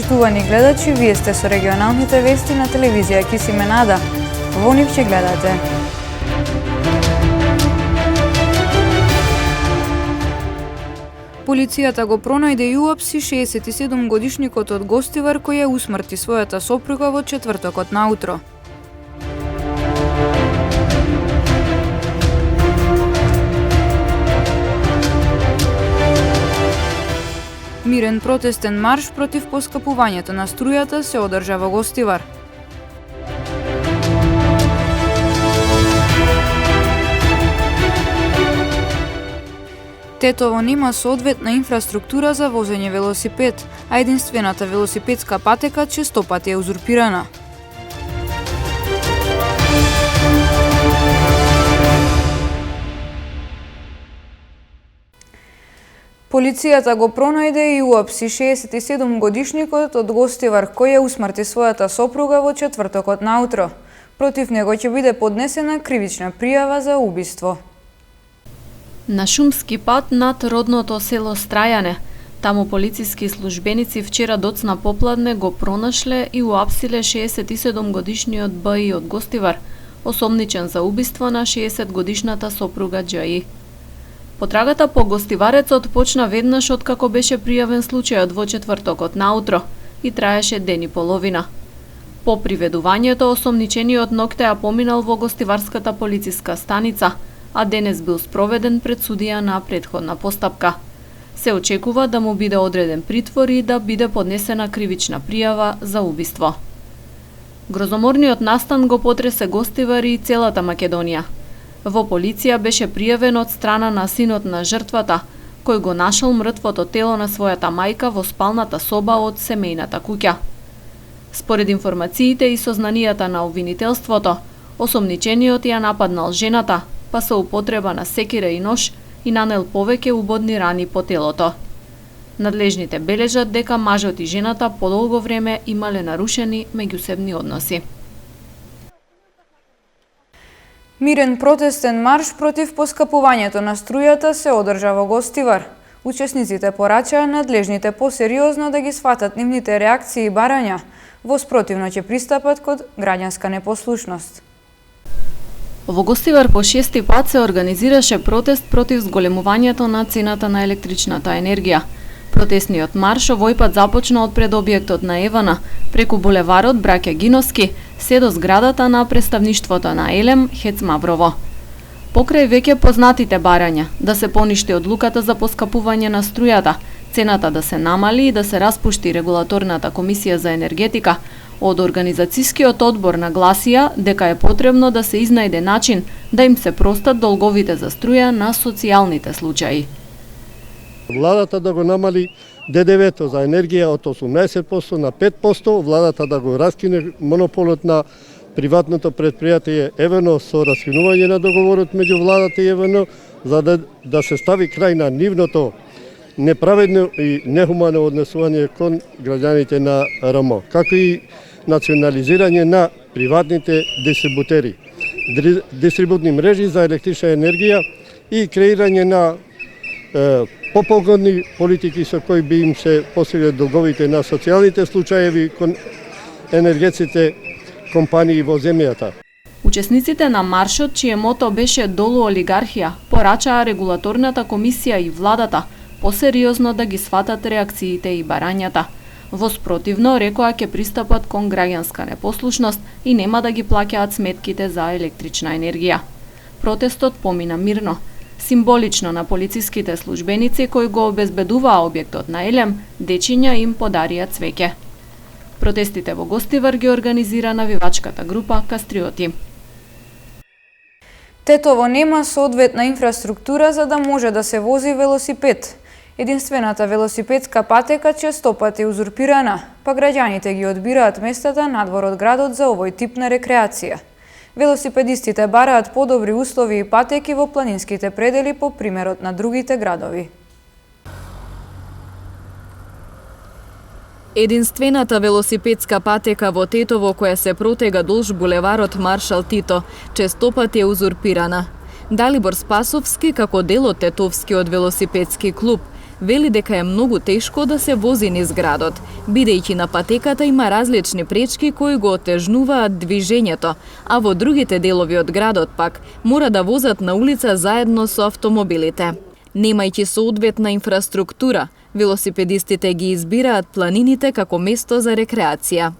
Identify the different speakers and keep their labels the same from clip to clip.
Speaker 1: Почитувани гледачи, вие сте со регионалните вести на телевизија Кисименада. Во нив ќе гледате. Полицијата го пронајде и уапси 67-годишникот од Гостивар кој ја усмрти својата сопруга во четвртокот наутро. Мирен протестен марш против поскапувањето на струјата се одржа во Гостивар. Тетово нема соодветна инфраструктура за возење велосипед, а единствената велосипедска патека често пати е узурпирана. Полицијата го пронајде и уапси 67-годишникот од Гостивар кој ја усмрти својата сопруга во четвртокот наутро. Против него ќе биде поднесена кривична пријава за убиство.
Speaker 2: На шумски пат над родното село Страјане, таму полициски службеници вчера доцна попладне го пронашле и уапсиле 67-годишниот БИ од Гостивар, осомничен за убиство на 60-годишната сопруга Џ.И. Потрагата по гостиварецот почна веднаш откако беше пријавен случајот во четвртокот наутро и траеше ден и половина. По приведувањето, осомничениот ноктеа поминал во гостиварската полициска станица, а денес бил спроведен пред судија на претходна постапка. Се очекува да му биде одреден притвор и да биде поднесена кривична пријава за убиство. Грозоморниот настан го потресе Гостивар и целата Македонија. Во полиција беше пријавен од страна на синот на жртвата, кој го нашол мртвото тело на својата мајка во спалната соба од семејната куќа. Според информациите и сознанијата на обвинителството, осомничениот ја нападнал жената, па со употреба на секира и нож и нанел повеќе убодни рани по телото. Надлежните бележат дека мажот и жената подолго време имале нарушени меѓусебни односи.
Speaker 1: Мирен протестен марш против поскапувањето на струјата се одржа во Гостивар. Учесниците порачаа надлежните посериозно да ги сватат нивните реакции и барања, во спротивно ќе пристапат кон граѓанска непослушност.
Speaker 2: Во Гостивар по 6-ти пат се организираше протест против зголемувањето на цената на електричната енергија. Протестниот марш овој пат започна од пред објектот на Евана, преку булеварот Браќа Гиновски, се до зградата на представништвото на Елем, Хец Маврово. Покрај веќе познатите барања, да се поништи одлуката за поскапување на струјата, цената да се намали и да се распушти регулаторната комисија за енергетика, од организацијскиот одбор нагласија дека е потребно да се изнајде начин да им се простат долговите за струја на социјалните случаи.
Speaker 3: Владата да го намали ДДВ-то за енергија од 18% на 5%, владата да го раскине монополот на приватното предпријатие ЕВН со раскинување на договорот меѓу владата и ЕВН, за да се стави крај на нивното неправедно и нехумано однесување кон граѓаните на РМ, како и национализирање на приватните дистрибутери, дистрибутни мрежи за електрична енергија и креирање на попогодни политики со кои би им се посиле долговите на социјалните случаеви кон енергетските компании во земјата.
Speaker 2: Учесниците на маршот, чие мото беше долу олигархија, порачаа регулаторната комисија и владата посериозно да ги сватат реакциите и барањата. Во спротивно, рекоа ќе пристапат кон граѓанска непослушност и нема да ги плаќаат сметките за електрична енергија. Протестот помина мирно. Символично на полициските службеници кои го обезбедуваа објектот на Елем, дечиња им подарија цвеќе. Протестите во Гостивар ги организира навивачката група Кастриоти.
Speaker 1: Тетово нема соодветна инфраструктура за да може да се вози велосипед. Единствената велосипедска патека често пати узурпирана, па граѓаните ги одбираат местата надвор од градот за овој тип на рекреација. Велосипедистите бараат подобри услови и патеки во планинските предели по примерот на другите градови.
Speaker 4: Единствената велосипедска патека во Тетово која се протега долж булеварот Маршал Тито честопати е узурпирана. Далибор Спасовски, како дел од Тетовскиот велосипедски клуб, Вели дека е многу тешко да се вози низ градот, бидејќи на патеката има различни пречки кои го отежнуваат движењето, а во другите делови од градот пак мора да возат на улица заедно со автомобилите. Немајќи соодветна инфраструктура, велосипедистите ги избираат планините како место за рекреација.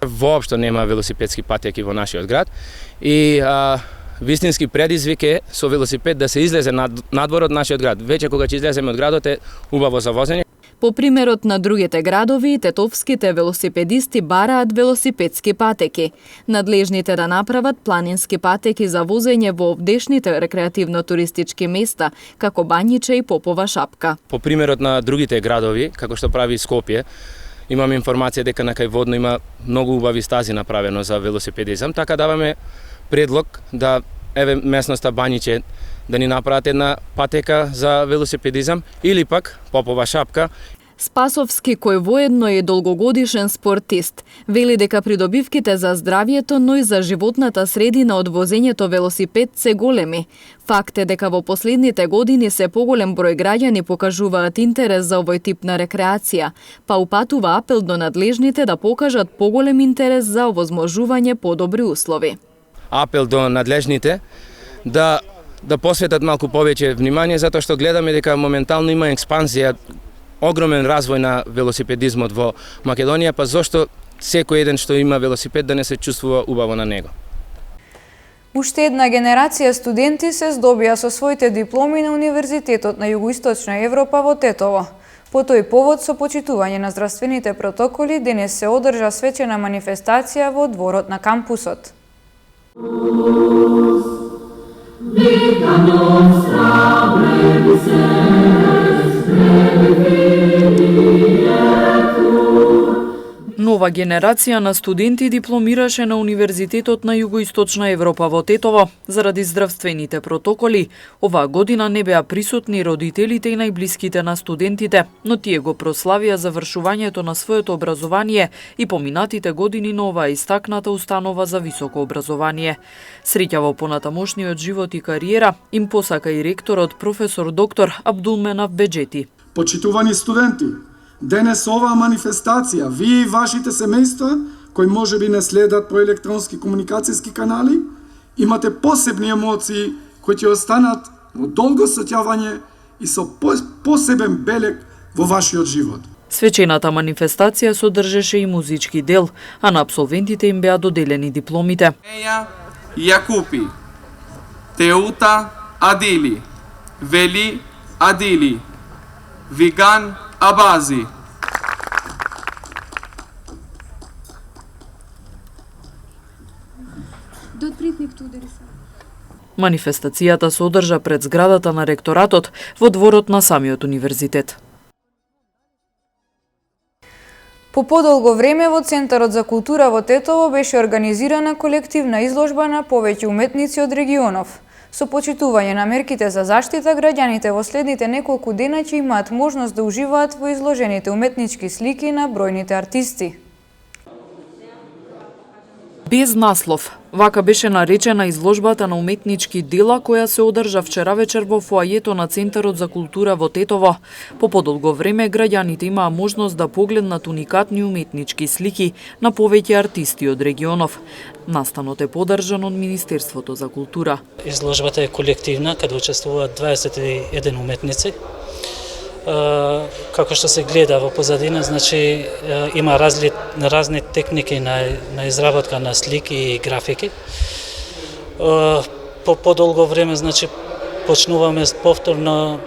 Speaker 5: Воопшто нема велосипедски патеки во нашиот град и вистински предизвик е со велосипед да се излезе надвор од нашиот град. Веќе кога ќе излеземе од градот е убаво за возење.
Speaker 4: По примерот на другите градови, тетовските велосипедисти бараат велосипедски патеки. Надлежните да направат планински патеки за возење во овдешните рекреативно-туристички места, како Бањиче и Попова шапка.
Speaker 5: По примерот на другите градови, како што прави Скопје, имам информација дека на кај Водно има многу убави стази направено за велосипедизам, така даваме предлог да местноста Бањиче да ни направат една патека за велосипедизам или пак Попова шапка.
Speaker 4: Спасовски, кој воедно е долгогодишен спортист, вели дека придобивките за здравјето, но и за животната средина од возењето велосипед се големи. Факт е дека во последните години се поголем број граѓани покажуваат интерес за овој тип на рекреација, па упатува апел до надлежните да покажат поголем интерес за овозможување подобри услови.
Speaker 5: Апел до надлежните да посветат малку повеќе внимание, затоа што гледаме дека моментално има експанзија, огромен развој на велосипедизмот во Македонија, па зошто секој еден што има велосипед да не се чувствува убаво на него.
Speaker 1: Уште една генерација студенти се здобија со своите дипломи на Универзитетот на Југоисточна Европа во Тетово. По тој повод, со почитување на здравствените протоколи, денес се одржа свечена манифестација во дворот на кампусот. Vita nostra brevis est,
Speaker 6: Нова генерација на студенти дипломираше на Универзитетот на Југоисточна Европа во Тетово. Заради здравствените протоколи, оваа година не беа присутни родителите и најблиските на студентите, но тие го прославија завршувањето на своето образование и поминатите години на оваа истакната установа за високо образование. Среќа во понатамошниот живот и кариера им посака и ректорот професор доктор Абдулменав Беџети.
Speaker 7: Почитувани студенти, денес оваа манифестација, вие и вашите семејства, кои можеби не следат по електронски комуникацијски канали, имате посебни емоции кои ќе останат во долго сеќавање и со посебен белег во вашиот живот.
Speaker 6: Свечената манифестација содржеше и музички дел, а на апсолвентите им беа доделени дипломите.
Speaker 8: Еја Јакупи, Теута Адили, Вели Адили, Виган Абази.
Speaker 6: Манифестацијата се одржа пред зградата на ректоратот во дворот на самиот универзитет.
Speaker 1: По подолго време во Центарот за култура во Тетово беше организирана колективна изложба на повеќе уметници од регионов. Со почитување на мерките за заштита, граѓаните во следните неколку дена ќе имаат можност да уживаат во изложените уметнички слики на бројните артисти.
Speaker 6: Без наслов, вака беше наречена изложбата на уметнички дела која се одржа вчера вечер во фоајето на Центарот за култура во Тетово. По подолго време граѓаните имаа можност да погледнат уникатни уметнички слики на повеќе артисти од регионов. Настанот е подржан од Министерството за култура.
Speaker 9: Изложбата е колективна, каде учествуваат 21 уметници. Како што се гледа во позадина, значи има разни техники на изработка на слики и графики. По подолго време, значи, почнуваме повторно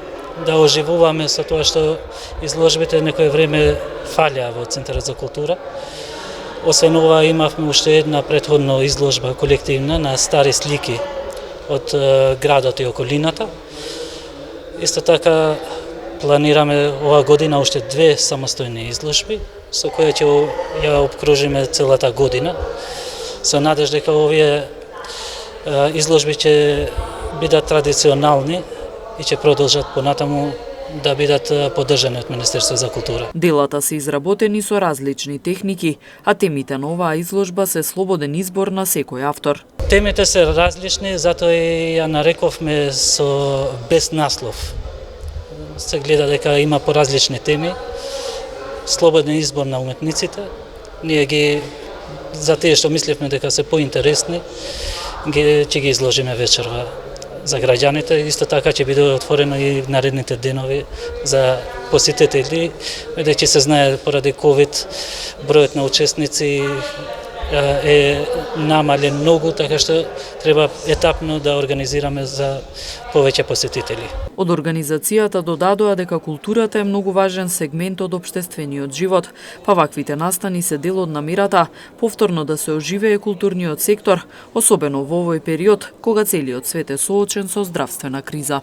Speaker 9: да оживуваме со тоа што изложбите некое време фалја во Центарот за култура. Освен ова, имавме уште една претходна изложба колективна на стари слики од градот и околината. Исто така, планираме оваа година уште 2 самостојни изложби, со кои ќе ја обкружиме целата година. Со надеж дека овие изложби ќе бидат традиционални и ќе продолжат понатаму да бидат поддржани од Министерството за култура.
Speaker 6: Делата се изработени со различни техники, а темите на оваа изложба се слободен избор на секој автор.
Speaker 9: Темите се различни, затоа и ја нарековме со без наслов. се гледа дека има поразлични теми, слободен избор на уметниците. Ние ги, за тие што мислевме дека се поинтересни, ќе ги изложиме вечерва за граѓаните. Исто така ќе биде отворено и наредните денови за посетители, бидејќи се знае поради COVID бројот на учесници е намален многу, така што треба етапно да организираме за повеќе посетители.
Speaker 6: Од организацијата додадоа дека културата е многу важен сегмент од општествениот живот, па ваквите настани се дел од намерата повторно да се оживее културниот сектор, особено во овој период кога целиот свет е соочен со здравствена криза.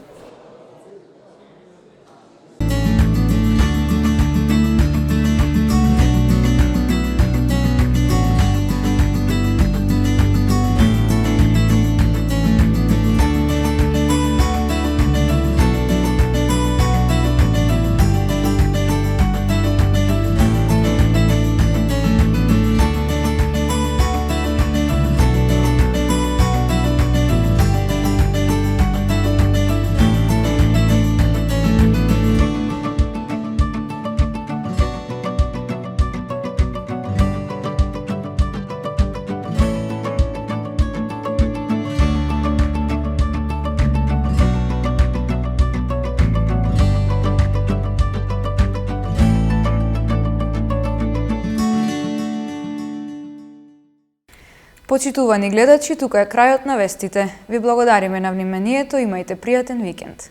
Speaker 1: Почитувани гледачи, тука е крајот на вестите. Ви благодариме на вниманието, имајте пријатен викенд.